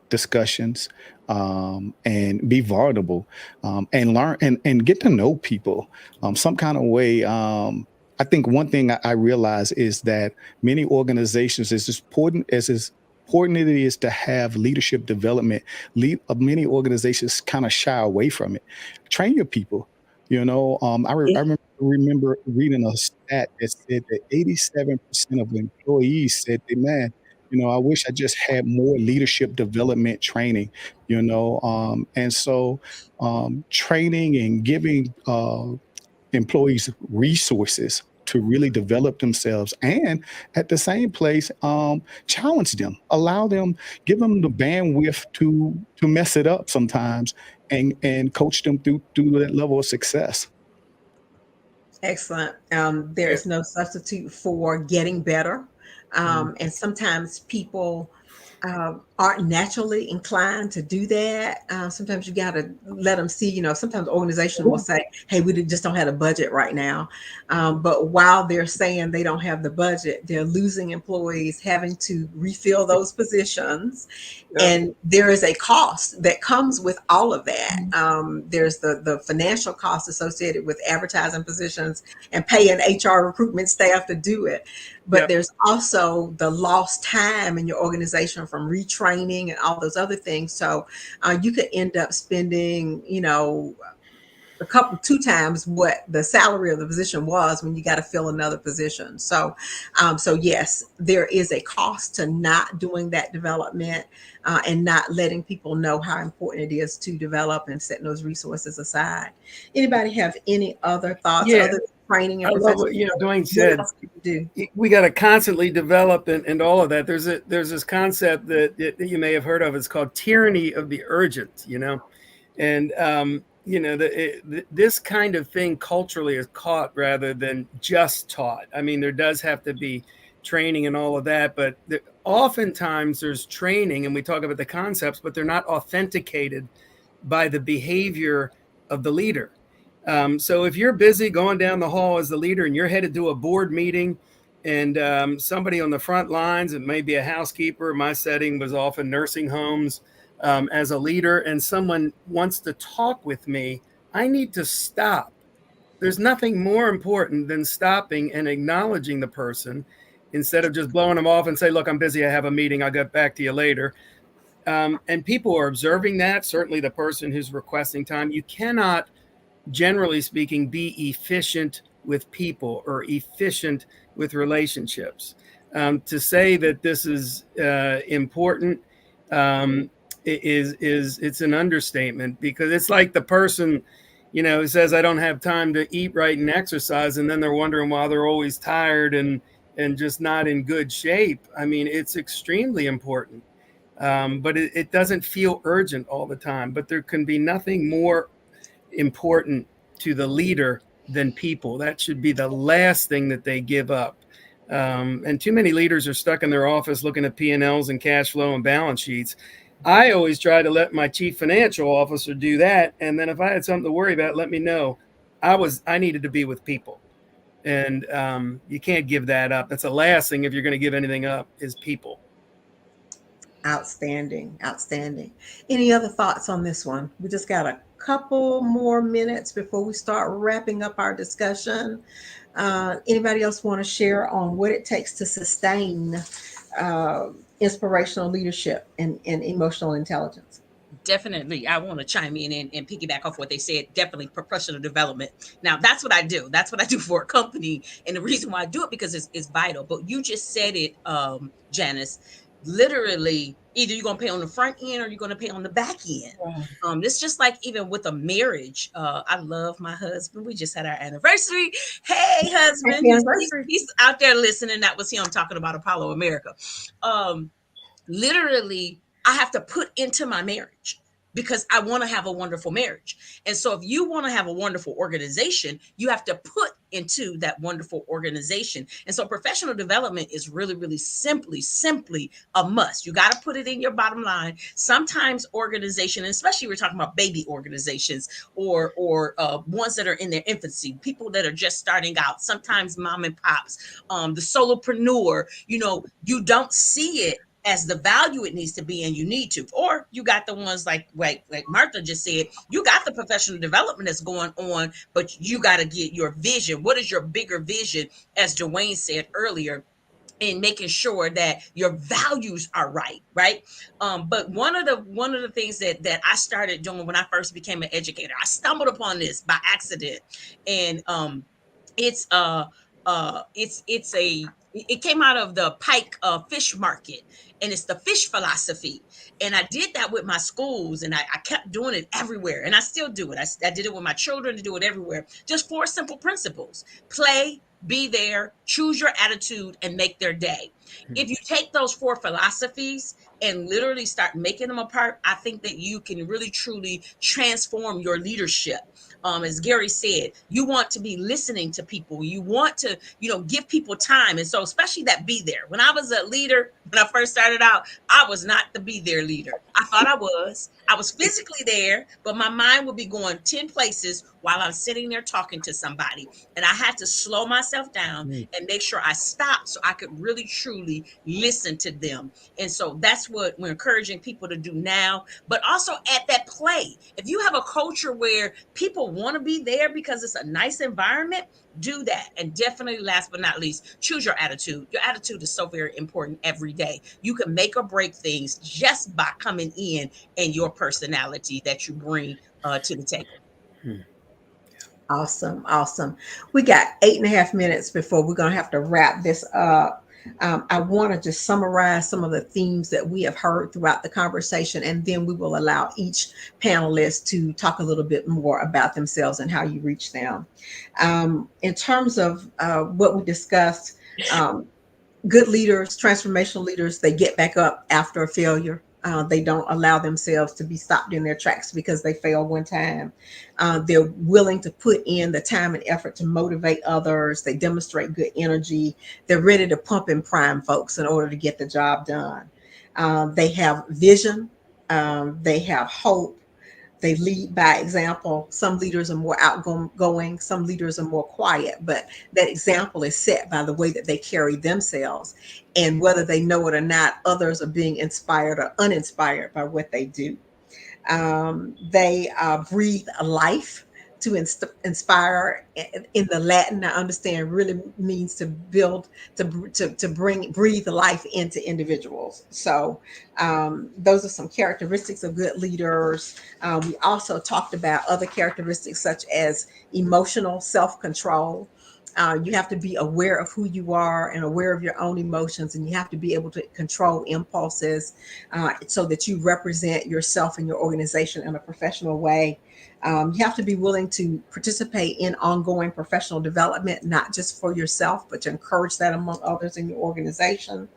discussions, and be vulnerable, and learn and get to know people some kind of way. I think one thing I realize is that many organizations, as important it is to have leadership development, many organizations kind of shy away from it. Train your people. Yeah, I remember reading a stat that said that 87% of employees said, "Hey, man, I wish I just had more leadership development training." And so training and giving employees resources to really develop themselves, and at the same place, challenge them, allow them, give them the bandwidth to mess it up sometimes, and coach them through that level of success. Excellent. There Yeah. is no substitute for getting better. Mhm. And sometimes people aren't naturally inclined to do that. Sometimes you got to let them see, sometimes organizations will say, hey, just don't have a budget right now. But while they're saying they don't have the budget, they're losing employees, having to refill those positions. Yeah. And there is a cost that comes with all of that. There's the financial cost associated with advertising positions and paying HR recruitment staff to do it. But Yeah. there's also the lost time in your organization from retraining and all those other things. So you could end up spending, two times what the salary of the position was when you got to fill another position. So yes, there is a cost to not doing that development, and not letting people know how important it is to develop and setting those resources aside. Anybody have any other thoughts Yeah. other than training I and love professional what Dwayne development? What said. else can you do? We got to constantly develop and all of that. There's this concept that you may have heard of. It's called tyranny of the urgent. And this kind of thing culturally is caught rather than just taught. I mean, there does have to be training and all of that, but oftentimes there's training and we talk about the concepts, but they're not authenticated by the behavior of the leader. So if you're busy going down the hall as the leader and you're headed to a board meeting, and somebody on the front lines, it may be a housekeeper, my setting was often nursing homes, as a leader, and someone wants to talk with me, I need to stop. There's nothing more important than stopping and acknowledging the person instead of just blowing them off and say, look, I'm busy, I have a meeting, I'll get back to you later. And people are observing that, certainly the person who's requesting time. You cannot, generally speaking, be efficient with people or efficient with relationships. To say that this is important, um, is it's an understatement, because it's like the person, who says I don't have time to eat right and exercise, and then they're wondering why they're always tired and just not in good shape. I mean, it's extremely important. But it doesn't feel urgent all the time. But there can be nothing more important to the leader than people. That should be the last thing that they give up. And too many leaders are stuck in their office looking at P&Ls and cash flow and balance sheets. I always try to let my chief financial officer do that. And then if I had something to worry about, let me know. I needed to be with people. And you can't give that up. That's the last thing, if you're going to give anything up, is people. Outstanding, outstanding. Any other thoughts on this one? We just got a couple more minutes before we start wrapping up our discussion. Anybody else want to share on what it takes to sustain inspirational leadership and emotional intelligence. Definitely, I want to chime in and piggyback off what they said. Definitely professional development. Now that's what I do. That's what I do for a company, and the reason why I do it because it's vital. But you just said it, Janice. Literally, either you're gonna pay on the front end or you're gonna pay on the back end. Right. It's just like even with a marriage. I love my husband. We just had our anniversary. Hey, husband, Happy he's anniversary. he's out there listening. That was him talking about Apollo America. Um, Literally, I have to put into my marriage because I want to have a wonderful marriage. And so if you want to have a wonderful organization, you have to put into that wonderful organization. And so professional development is really, really simply a must. You got to put it in your bottom line. Sometimes organization, especially we're talking about baby organizations or ones that are in their infancy, people that are just starting out, sometimes mom and pops, the solopreneur, you don't see it as the value it needs to be, and you need to. Or you got the ones like Martha just said, you got the professional development that's going on, but you got to get your vision. What is your bigger vision, as Dwayne said earlier, in making sure that your values are right. But one of the things that I started doing when I first became an educator, I stumbled upon this by accident. And it's it's a it came out of the Pike fish market, and it's the fish philosophy. And I did that with my schools, and I kept doing it everywhere, and I still do it. I did it with my children, to do it everywhere. Just four simple principles: play, be there, choose your attitude, and make their day. If you take those four philosophies and literally start making them apart, I think that you can really truly transform your leadership. As Gary said, you want to be listening to people. You want to, give people time. And so, especially that be there. When I was a leader, when I first started out, I was not the be there leader. I thought I was. I was physically there, but my mind would be going 10 places while I'm sitting there talking to somebody. And I had to slow myself down and make sure I stopped so I could really, truly listen to them. And so that's what we're encouraging people to do now, but also at that play. If you have a culture where people want to be there because it's a nice environment, do that. And definitely, last but not least, choose your attitude. Your attitude is so very important every day. You can make or break things just by coming in and your personality that you bring to the table. Awesome, awesome. We got 8.5 minutes before we're going to have to wrap this up. I want to just summarize some of the themes that we have heard throughout the conversation, and then we will allow each panelist to talk a little bit more about themselves and how you reach them. In terms of what we discussed, um, good leaders, transformational leaders, they get back up after a failure. They don't allow themselves to be stopped in their tracks because they failed one time. They're willing to put in the time and effort to motivate others. They demonstrate good energy. They're ready to pump and prime folks in order to get the job done. They have vision. They have hope. They lead by example. Some leaders are more outgoing, some leaders are more quiet, but that example is set by the way that they carry themselves. And whether they know it or not, others are being inspired or uninspired by what they do. They breathe life to inspire. In the Latin, I understand, really means to build, to bring, breathe life into individuals. So those are some characteristics of good leaders. We also talked about other characteristics such as emotional self-control. You have to be aware of who you are and aware of your own emotions, and you have to be able to control impulses so that you represent yourself and your organization in a professional way. You have to be willing to participate in ongoing professional development, not just for yourself, but to encourage that among others in your organization.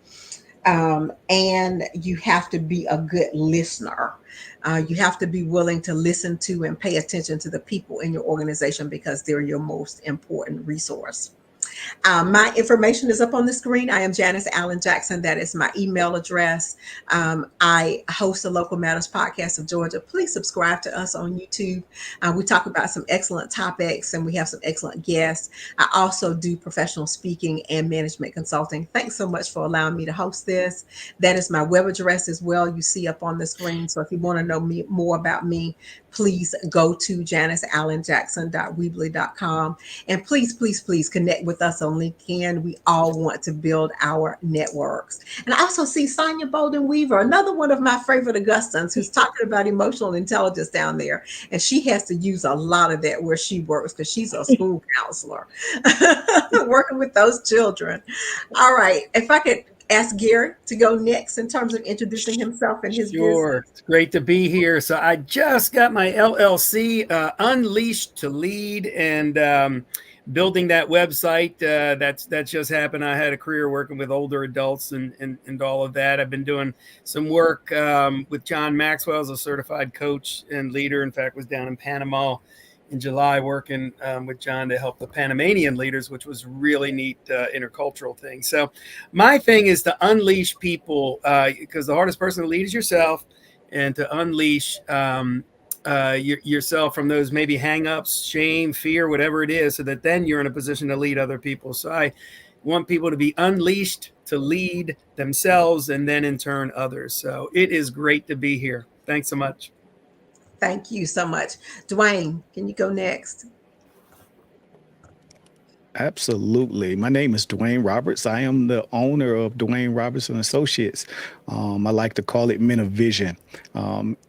And you have to be a good listener. You have to be willing to listen to and pay attention to the people in your organization because they're your most important resource. My information is up on the screen. I am Janice Allen Jackson. That is my email address. I host the Local Matters podcast of Georgia. Please subscribe to us on YouTube. We talk about some excellent topics and we have some excellent guests. I also do professional speaking and management consulting. Thanks so much for allowing me to host this. That is my web address as well. You see up on the screen. So if you want to know more about me, please go to janiceallenjackson.weebly.com. And please, please, please connect with with us on LinkedIn. We all want to build our networks. And I also see Sonia Bolden Weaver, another one of my favorite Augustans, who's talking about emotional intelligence down there. And she has to use a lot of that where she works because she's a school counselor working with those children. All right. If I could ask Gary to go next in terms of introducing himself and his business. Sure. It's great to be here. So I just got my LLC, Unleashed to Lead, and building that website. That's just happened. I had a career working with older adults and all of that. I've been doing some work with John Maxwell as a certified coach and leader. In fact, was down in Panama in July working with John to help the Panamanian leaders, which was really neat intercultural thing. So my thing is to unleash people because the hardest person to lead is yourself, and to unleash yourself from those maybe hang-ups, shame, fear, whatever it is, so that then you're in a position to lead other people. So I want people to be unleashed to lead themselves and then in turn others. So it is great to be here. Thanks so much. Thank you so much. Dwayne, can you go next? Absolutely. My name is Dwayne Roberts. I am the owner of Dwayne Roberts and Associates. I like to call it Men of Vision,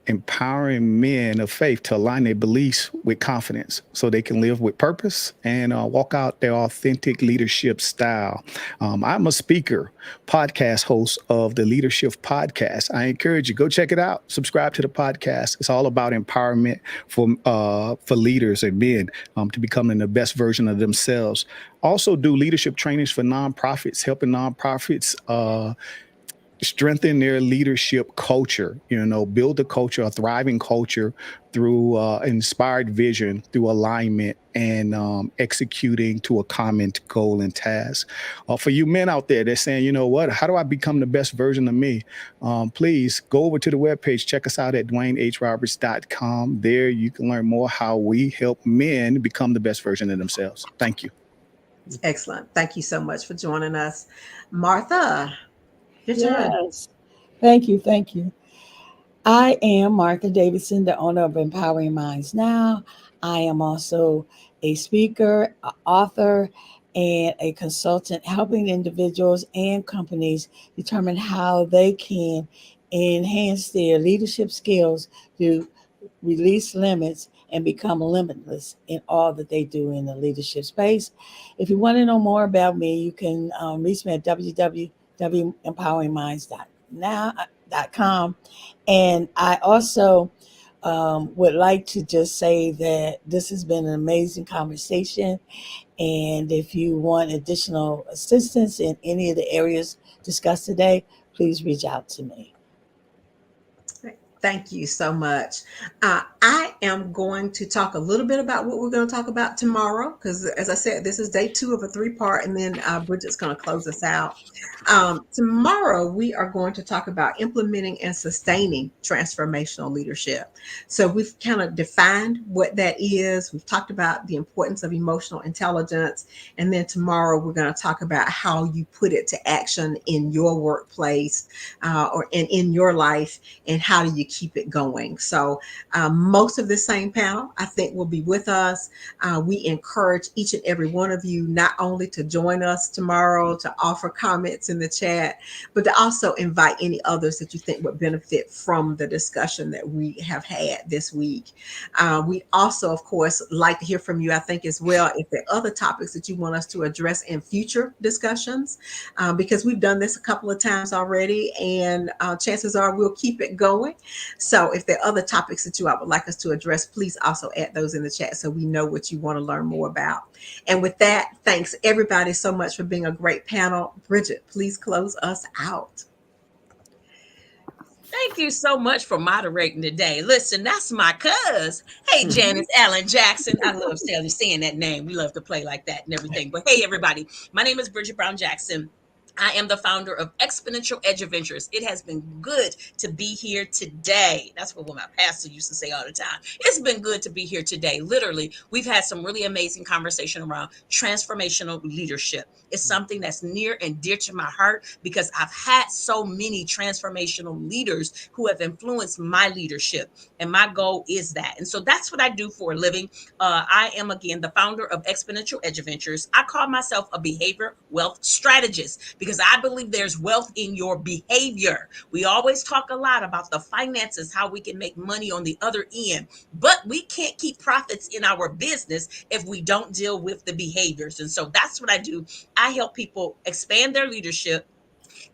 empowering men of faith to align their beliefs with confidence so they can live with purpose and walk out their authentic leadership style. I'm a speaker, podcast host of the Leadership Podcast. I encourage you, go check it out. Subscribe to the podcast. It's all about empowerment for leaders and men to becoming the best version of themselves. Also do leadership trainings for nonprofits, helping nonprofits strengthen their leadership culture, build a culture, a thriving culture through inspired vision, through alignment and executing to a common goal and task. For you men out there, they're saying, you know what, how do I become the best version of me? Please go over to the webpage, check us out at DwayneHRoberts.com. There you can learn more how we help men become the best version of themselves. Thank you. Excellent. Thank you so much for joining us. Martha, your turn. Yes. Thank you. Thank you. I am Martha Davidson, the owner of Empowering Minds Now. I am also a speaker, an author, and a consultant helping individuals and companies determine how they can enhance their leadership skills to release limits and become limitless in all that they do in the leadership space. If you want to know more about me, you can reach me at www.empoweringminds.com. And I also would like to just say that this has been an amazing conversation. And if you want additional assistance in any of the areas discussed today, please reach out to me. Thank you so much. I am going to talk a little bit about what we're going to talk about tomorrow, because as I said, this is day 2 of a 3-part, and then Bridget's going to close us out. Tomorrow, we are going to talk about implementing and sustaining transformational leadership. So we've kind of defined what that is. We've talked about the importance of emotional intelligence. And then tomorrow, we're going to talk about how you put it to action in your workplace or in your life, and how do you keep it going. So most of the same panel, I think, will be with us. We encourage each and every one of you not only to join us tomorrow to offer comments in the chat, but to also invite any others that you think would benefit from the discussion that we have had this week. We also, of course, like to hear from you, I think, as well, if there are other topics that you want us to address in future discussions, because we've done this a couple of times already, and chances are we'll keep it going. So if there are other topics that you would like us to address, please also add those in the chat so we know what you want to learn more about. And with that, thanks everybody so much for being a great panel. Bridget, please close us out. Thank you so much for moderating today. Listen, that's my cuz. Hey, Janice Allen Jackson. I love saying that name. We love to play like that and everything. But hey, everybody, my name is Bridget Brown Jackson. I am the founder of Exponential Edge Adventures. It has been good to be here today. That's what my pastor used to say all the time. It's been good to be here today. Literally, we've had some really amazing conversation around transformational leadership. It's something that's near and dear to my heart because I've had so many transformational leaders who have influenced my leadership. And my goal is that. And so that's what I do for a living. I am, again, the founder of Exponential Edge Adventures. I call myself a behavior wealth strategist because I believe there's wealth in your behavior. We always talk a lot about the finances, how we can make money on the other end, but we can't keep profits in our business if we don't deal with the behaviors. And so that's what I do. I help people expand their leadership,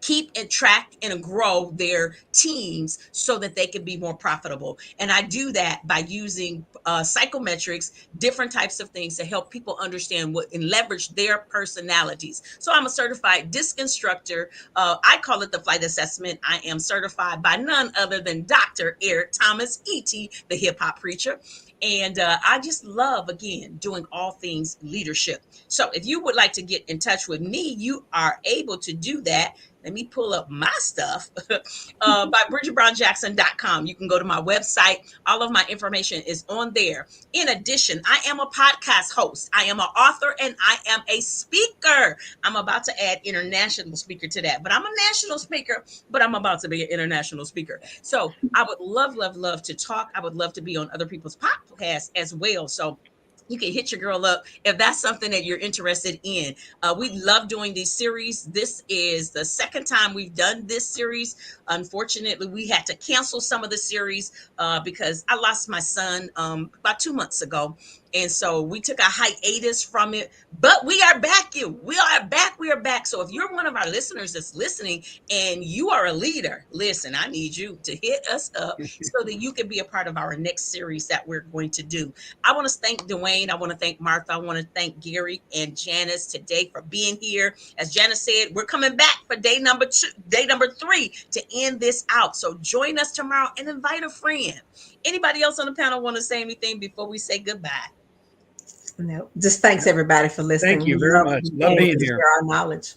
keep and track and grow their teams so that they can be more profitable. And I do that by using psychometrics, different types of things to help people understand what and leverage their personalities. So I'm a certified disc instructor. I call it the flight assessment. I am certified by none other than Dr. Eric Thomas, E.T., the hip hop preacher. And I just love, again, doing all things leadership. So if you would like to get in touch with me, you are able to do that. Let me pull up my stuff by bridgetbrownjackson.com. You can go to my website. All of my information is on there. In addition, I am a podcast host. I am an author and I am a speaker. I'm about to add international speaker to that, but I'm a national speaker, but I'm about to be an international speaker. So I would love, love, love to talk. I would love to be on other people's podcasts as well. So you can hit your girl up if that's something that you're interested in. We love doing these series. This is the second time we've done this series. Unfortunately, we had to cancel some of the series because I lost my son about 2 months ago. And so we took a hiatus from it, but we are back. We are back. We are back. So if you're one of our listeners that's listening and you are a leader, listen, I need you to hit us up so that you can be a part of our next series that we're going to do. I want to thank Dwayne. I want to thank Martha. I want to thank Gary and Janice today for being here. As Janice said, we're coming back for day number 3 to end this out. So join us tomorrow and invite a friend. Anybody else on the panel want to say anything before we say goodbye? No, just thanks everybody for Thank listening. you We very love much. to be Love able being to here. share our knowledge.